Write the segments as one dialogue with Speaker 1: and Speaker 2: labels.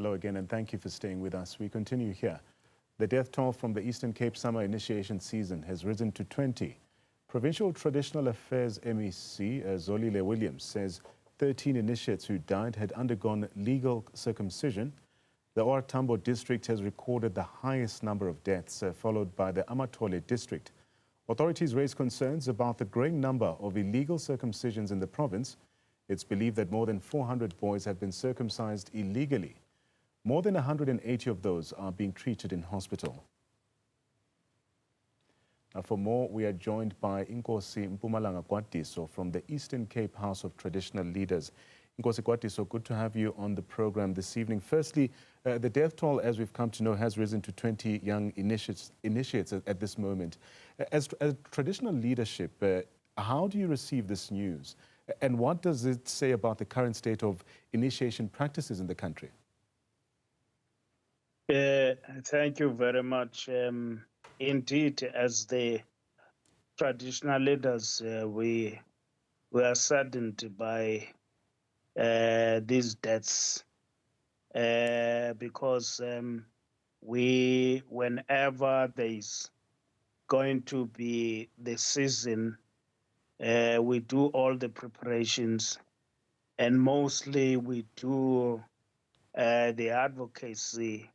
Speaker 1: Hello again, and thank you for staying with us. We continue here. The death toll from the Eastern Cape summer initiation season has risen to 20. Provincial Traditional Affairs MEC Zolile Williams says 13 initiates who died had undergone legal circumcision. The OR Tambo District has recorded the highest number of deaths, followed by the Amatole District. Authorities raise concerns about the growing number of illegal circumcisions in the province. It's believed that more than 400 boys have been circumcised illegally. More than 180 of those are being treated in hospital. Now for more, we are joined by Mpumelelo Gwadiso from the Eastern Cape House of Traditional Leaders. Gwadiso, good to have you on the program this evening. Firstly, the death toll, as we've come to know, has risen to 20 young initiates at this moment. As traditional leadership, how do you receive this news? And what does it say about the current state of initiation practices in the country?
Speaker 2: Thank you very much. Indeed, as the traditional leaders, we are saddened by these deaths because whenever there is going to be the season, we do all the preparations, and mostly we do the advocacy,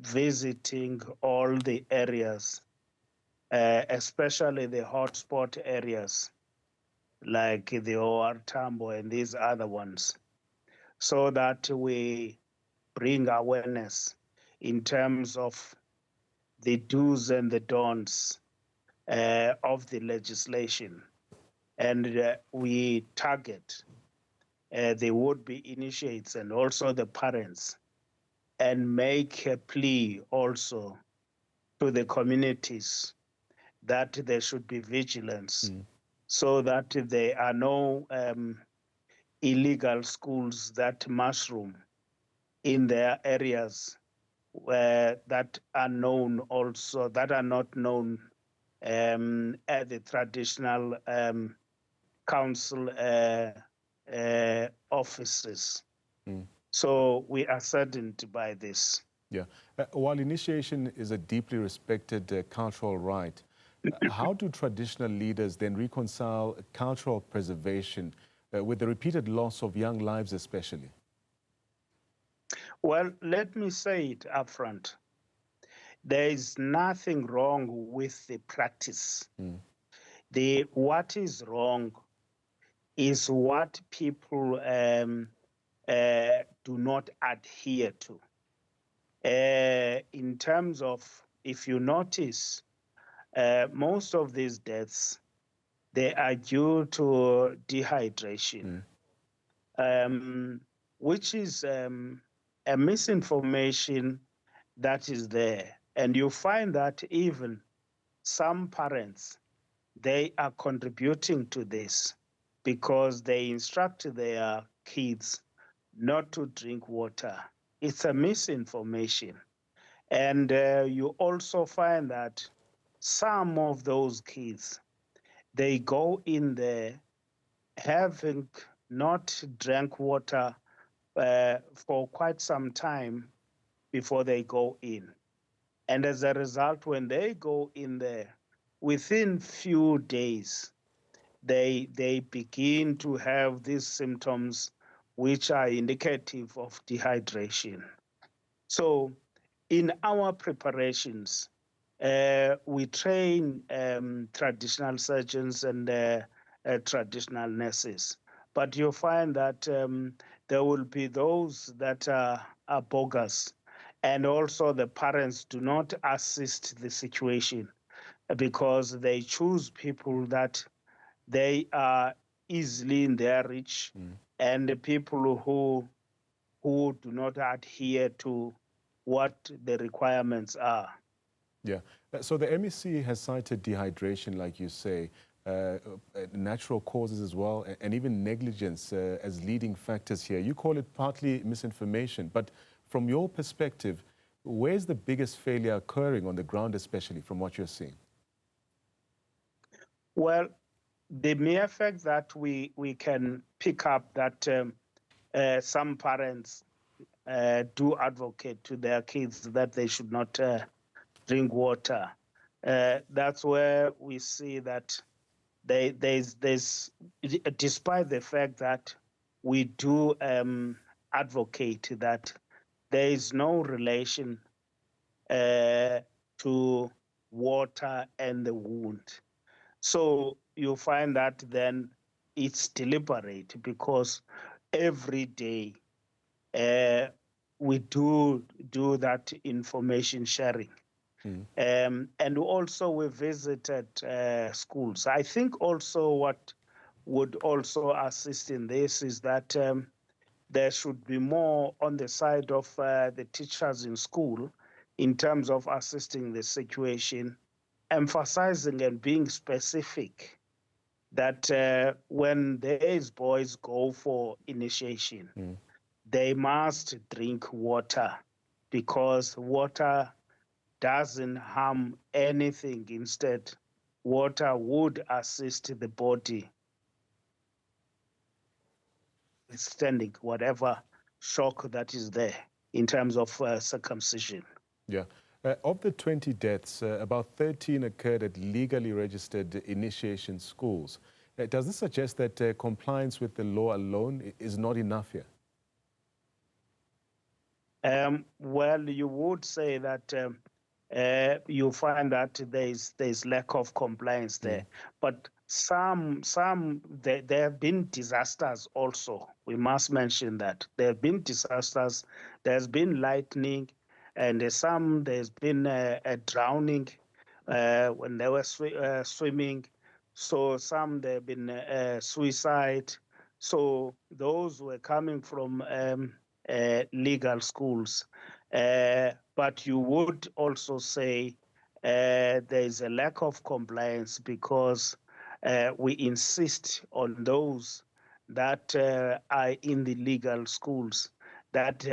Speaker 2: visiting all the areas, especially the hotspot areas like the OR Tambo and these other ones, so that we bring awareness in terms of the do's and the don'ts of the legislation. And we target the would-be initiates and also the parents, and make a plea also to the communities that there should be vigilance, so that there are no illegal schools that mushroom in their areas that are known also, that are not known at the traditional council offices. So we are saddened by this.
Speaker 1: Yeah. While initiation is a deeply respected cultural right, how do traditional leaders then reconcile cultural preservation with the repeated loss of young lives especially?
Speaker 2: Well, let me say it upfront. There is nothing wrong with the practice. What is wrong is what people do not adhere to. In terms of, if you notice, most of these deaths, they are due to dehydration, which is a misinformation that is there. And you find that even some parents, they are contributing to this because they instruct their kids not to drink water. It's a misinformation. And you also find that some of those kids, they go in there having not drank water for quite some time before they go in. And as a result, when they go in there, within few days, they begin to have these symptoms which are indicative of dehydration. So in our preparations, we train traditional surgeons and traditional nurses, but you'll find that there will be those that are bogus, and also the parents do not assist the situation because they choose people that they are easily in their reach, and the people who do not adhere to what the requirements are.
Speaker 1: Yeah. So the MEC has cited dehydration, like you say, natural causes as well, and even negligence as leading factors here. You call it partly misinformation, but from your perspective, where's the biggest failure occurring on the ground, especially from what you're seeing?
Speaker 2: Well, the mere fact that we can pick up that some parents do advocate to their kids that they should not drink water. That's where we see that there's despite the fact that we do advocate that there is no relation to water and the wound. So you find that then it's deliberate because every day we do that information sharing. And also we visited schools. I think also what would also assist in this is that there should be more on the side of the teachers in school in terms of assisting the situation, emphasizing and being specific that when these boys go for initiation, they must drink water because water doesn't harm anything. Instead, water would assist the body withstanding whatever shock that is there in terms of circumcision.
Speaker 1: Yeah. Of the 20 deaths, about 13 occurred at legally registered initiation schools. Does this suggest that compliance with the law alone is not enough here?
Speaker 2: Well, you would say that you find that there's lack of compliance there, but there have been disasters also. We must mention that there have been disasters. There's been lightning, and there's been a drowning when they were swimming. So some there have been suicide. So those were coming from legal schools. But you would also say there's a lack of compliance because we insist on those that are in the legal schools that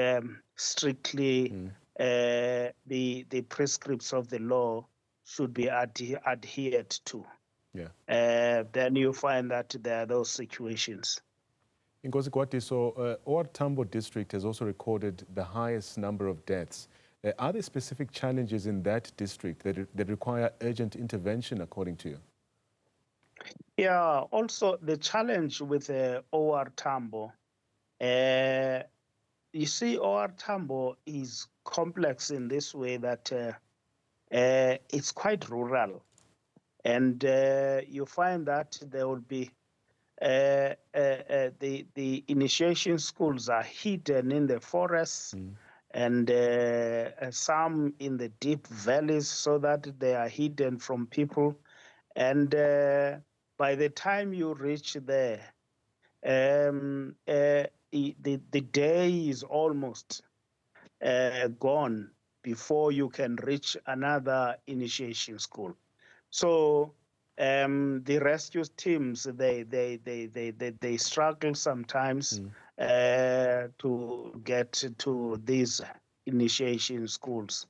Speaker 2: strictly the prescripts of the law should be adhered to. Yeah. Then you find that there are those situations.
Speaker 1: In Gwadiso, OR Tambo District has also recorded the highest number of deaths. Are there specific challenges in that district that require urgent intervention, according to you?
Speaker 2: Yeah, also the challenge with OR Tambo, you see, OR Tambo is complex in this way that it's quite rural. And you find that there will be the initiation schools are hidden in the forests and some in the deep valleys so that they are hidden from people. And by the time you reach there, the day is almost gone before you can reach another initiation school. So the rescue teams they struggle sometimes to get to these initiation schools,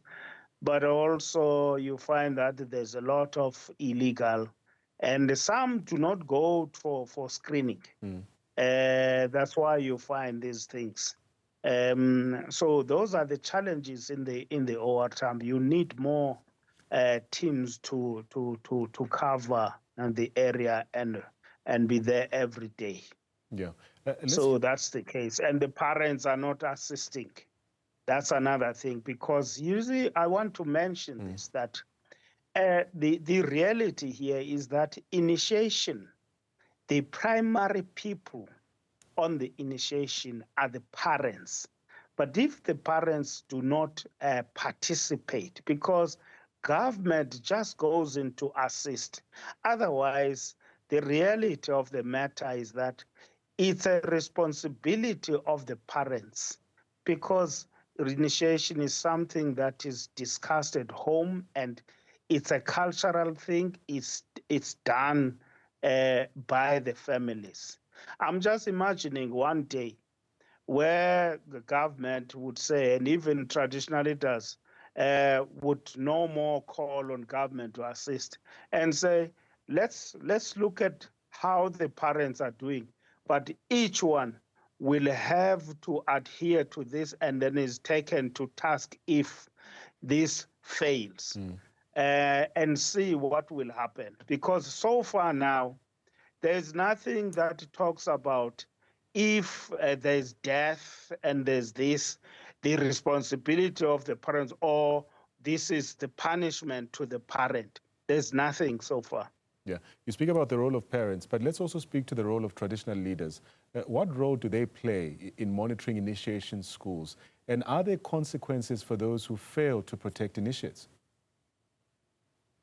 Speaker 2: but also you find that there's a lot of illegal, and some do not go for screening. That's why you find these things. So those are the challenges in the OR Tambo. You need more teams to cover the area and be there every day.
Speaker 1: Yeah.
Speaker 2: So that's the case, and the parents are not assisting. That's another thing, because usually I want to mention this, that the reality here is that initiation, the primary people on the initiation are the parents. But if the parents do not participate, because government just goes in to assist, otherwise the reality of the matter is that it's a responsibility of the parents, because initiation is something that is discussed at home and it's a cultural thing. It's done by the families. I'm just imagining one day where the government would say, and even traditional leaders would no more call on government to assist and say, let's look at how the parents are doing, but each one will have to adhere to this and then is taken to task if this fails, and see what will happen. Because so far now, there's nothing that talks about if there's death and there's this, the responsibility of the parents, or this is the punishment to the parent. There's nothing so far.
Speaker 1: Yeah, you speak about the role of parents, but let's also speak to the role of traditional leaders. What role do they play in monitoring initiation schools? And are there consequences for those who fail to protect initiates?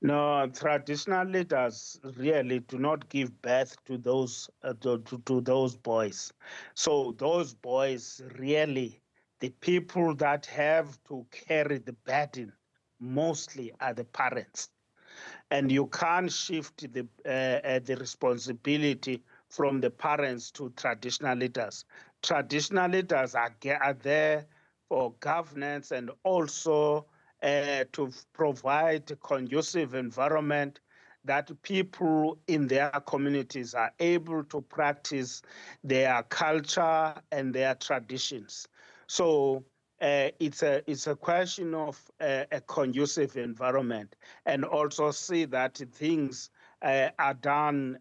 Speaker 2: No, traditional leaders really do not give birth to those to those boys. So those boys really, the people that have to carry the burden mostly are the parents, and you can't shift the responsibility from the parents to traditional leaders. Traditional leaders are there for governance and also to provide a conducive environment that people in their communities are able to practice their culture and their traditions. So it's a question of a conducive environment, and also see that things are done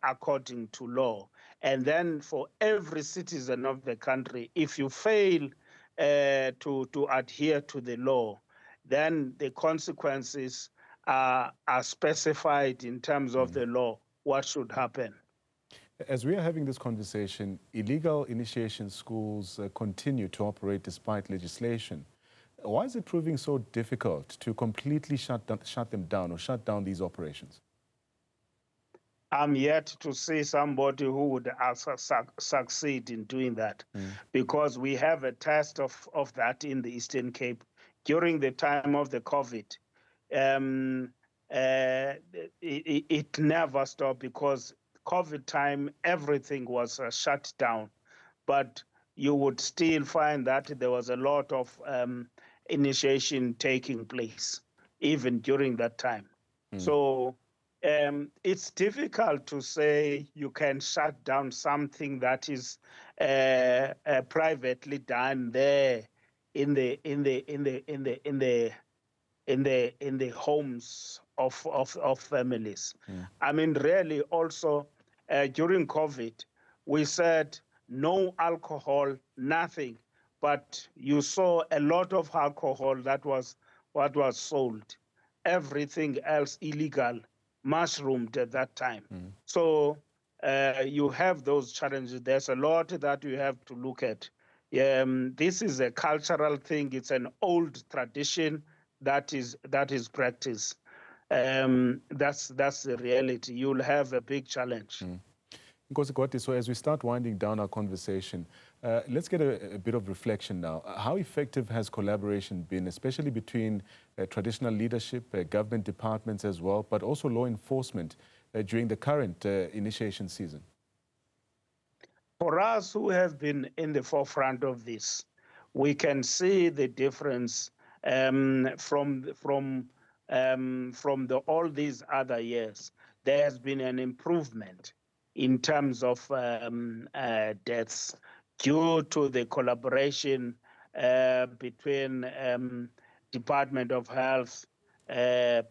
Speaker 2: according to law. And then for every citizen of the country, if you fail to adhere to the law, then the consequences are specified in terms of the law, what should happen.
Speaker 1: As we are having this conversation, illegal initiation schools continue to operate despite legislation. Why is it proving so difficult to completely shut them down or shut down these operations?
Speaker 2: I'm yet to see somebody who would succeed in doing that, because we have a test of that in the Eastern Cape during the time of the COVID. It never stopped, because COVID time, everything was shut down. But you would still find that there was a lot of initiation taking place, even during that time. So it's difficult to say you can shut down something that is privately done there in the homes of families. I mean, really, also during COVID, we said no alcohol, nothing, but you saw a lot of alcohol that was what was sold. Everything else illegal, mushroomed at that time. So you have those challenges. There's a lot that you have to look at. This is a cultural thing. It's an old tradition that is practiced. That's the reality. You'll have a big challenge.
Speaker 1: So as we start winding down our conversation, let's get a bit of reflection now. How effective has collaboration been, especially between traditional leadership, government departments as well, but also law enforcement during the current initiation season?
Speaker 2: For us who have been in the forefront of this, we can see the difference from all these other years. There has been an improvement in terms of deaths due to the collaboration between Department of Health,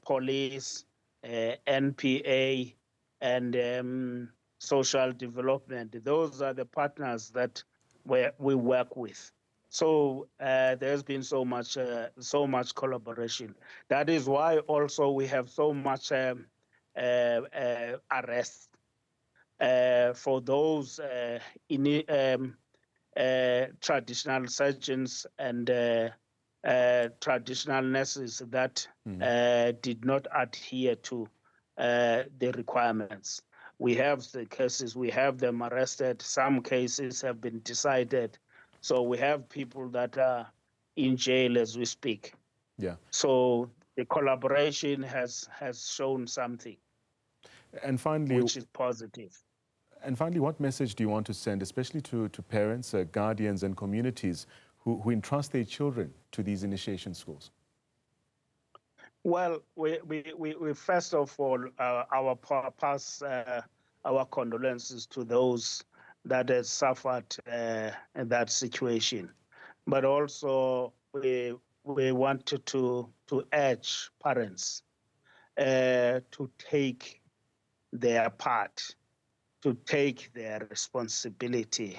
Speaker 2: police, NPA, and social development. Those are the partners that we work with. So there's been so much collaboration. That is why also we have so much arrests for those traditional surgeons and traditional nurses that did not adhere to the requirements. We have the cases, we have them arrested. Some cases have been decided. So we have people that are in jail as we speak.
Speaker 1: Yeah.
Speaker 2: So the collaboration has shown something,
Speaker 1: and finally,
Speaker 2: which is positive.
Speaker 1: And finally, what message do you want to send, especially to parents, guardians, and communities who entrust their children to these initiation schools?
Speaker 2: Well, we first of all, our condolences to those that has suffered in that situation. But also we wanted to urge parents to take their part, to take their responsibility.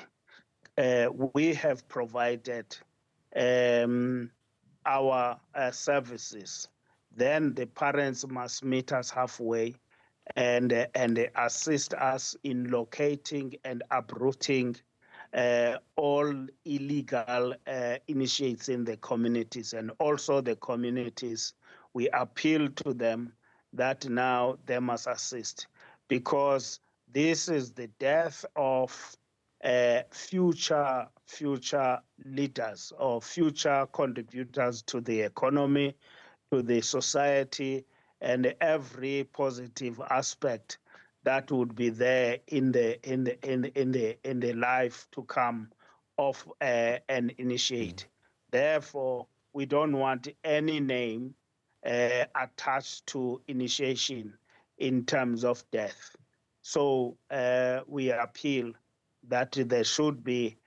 Speaker 2: We have provided our services. Then the parents must meet us halfway and assist us in locating and uprooting all illegal initiates in the communities. And also the communities, we appeal to them that now they must assist, because this is the death of future leaders or future contributors to the economy, to the society, and every positive aspect that would be there in the life to come of an initiate. Therefore, we don't want any name attached to initiation in terms of death. So we appeal that there should be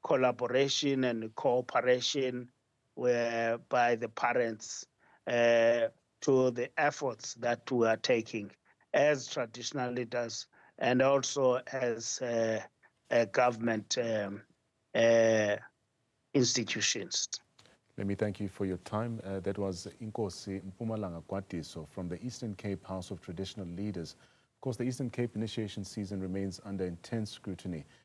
Speaker 2: collaboration and cooperation by the parents to the efforts that we are taking as traditional leaders and also as government institutions.
Speaker 1: Let me thank you for your time. That was Inkosi Gwadiso from the Eastern Cape House of Traditional Leaders. Of course, the Eastern Cape initiation season remains under intense scrutiny.